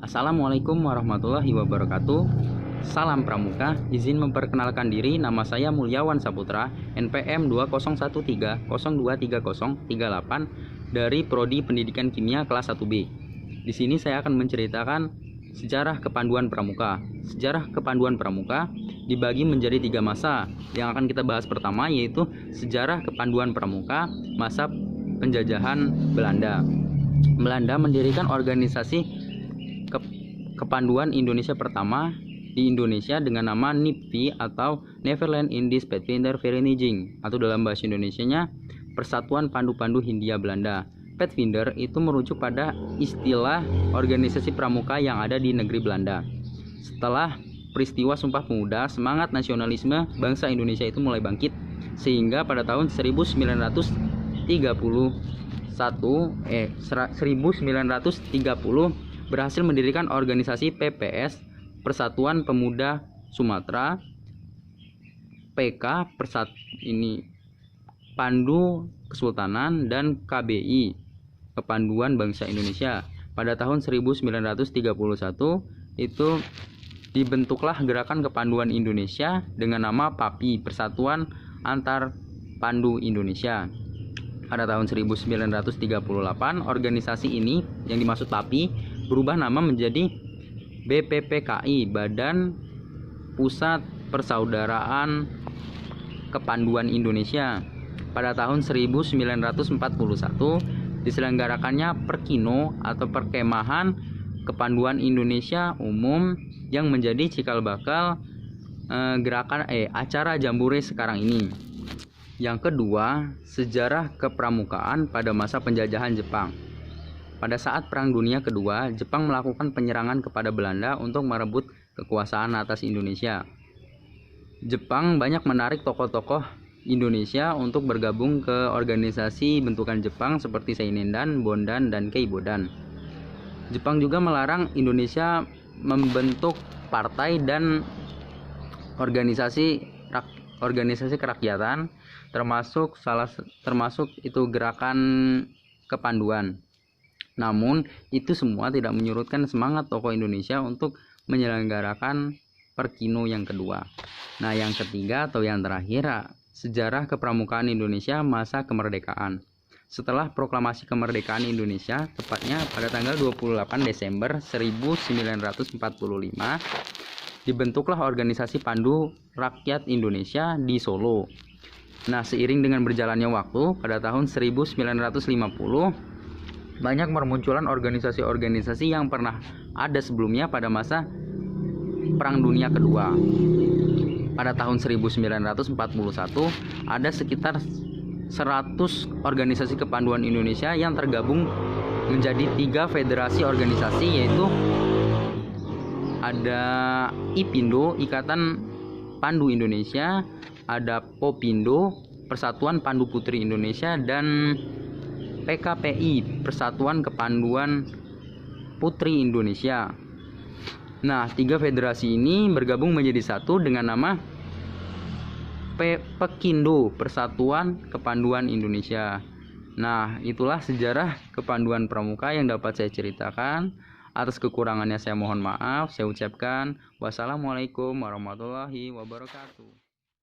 Assalamualaikum warahmatullahi wabarakatuh. Salam Pramuka, izin memperkenalkan diri, nama saya Mulyawan Saputra, NPM 2013023038 dari Prodi Pendidikan Kimia kelas 1B. Di sini saya akan menceritakan sejarah kepanduan pramuka. Sejarah kepanduan pramuka dibagi menjadi 3 masa. Yang akan kita bahas pertama yaitu sejarah kepanduan pramuka masa penjajahan Belanda. Belanda mendirikan organisasi kepanduan Indonesia pertama di Indonesia dengan nama NIPV atau Nederland Indisch Padvindervereniging, atau dalam bahasa Indonesianya Persatuan Pandu-Pandu Hindia Belanda. Padvinder itu merujuk pada istilah organisasi pramuka yang ada di negeri Belanda. Setelah peristiwa Sumpah Pemuda, semangat nasionalisme bangsa Indonesia itu mulai bangkit, sehingga pada tahun 1930 berhasil mendirikan organisasi PPS, Persatuan Pemuda Sumatera, PK Pandu Kesultanan, dan KBI Kepanduan Bangsa Indonesia. Pada tahun 1931 itu dibentuklah Gerakan Kepanduan Indonesia dengan nama PAPI, Persatuan Antar Pandu Indonesia. Pada tahun 1938 organisasi ini yang dimaksud PAPI berubah nama menjadi BPPKI, Badan Pusat Persaudaraan Kepanduan Indonesia. Pada tahun 1941 diselenggarakannya Perkino atau Perkemahan Kepanduan Indonesia Umum yang menjadi cikal bakal acara Jambore sekarang ini. Yang kedua, sejarah kepramukaan pada masa penjajahan Jepang. Pada saat Perang Dunia Kedua, Jepang melakukan penyerangan kepada Belanda untuk merebut kekuasaan atas Indonesia. Jepang banyak menarik tokoh-tokoh Indonesia untuk bergabung ke organisasi bentukan Jepang seperti Seinendan, Bondan, dan Keibodan. Jepang juga melarang Indonesia membentuk partai dan organisasi kerakyatan, termasuk itu gerakan kepanduan. Namun itu semua tidak menyurutkan semangat tokoh Indonesia untuk menyelenggarakan Perkino yang kedua. Nah, yang ketiga atau yang terakhir, sejarah kepramukaan Indonesia masa kemerdekaan. Setelah proklamasi kemerdekaan Indonesia, tepatnya pada tanggal 28 Desember 1945, dibentuklah organisasi Pandu Rakyat Indonesia di Solo. Nah, seiring dengan berjalannya waktu, pada tahun 1950 banyak bermunculan organisasi-organisasi yang pernah ada sebelumnya pada masa Perang Dunia Kedua. Pada tahun 1941 ada sekitar 100 organisasi kepanduan Indonesia yang tergabung menjadi 3 federasi organisasi, yaitu ada IPindo, Ikatan Pandu Indonesia, ada Popindo, Persatuan Pandu Putri Indonesia, dan PKPI, Persatuan Kepanduan Putri Indonesia. Nah, 3 federasi ini bergabung menjadi satu dengan nama Pekindo, Persatuan Kepanduan Indonesia. Nah, itulah sejarah kepanduan pramuka yang dapat saya ceritakan. Atas kekurangannya saya mohon maaf. Saya ucapkan wassalamualaikum warahmatullahi wabarakatuh.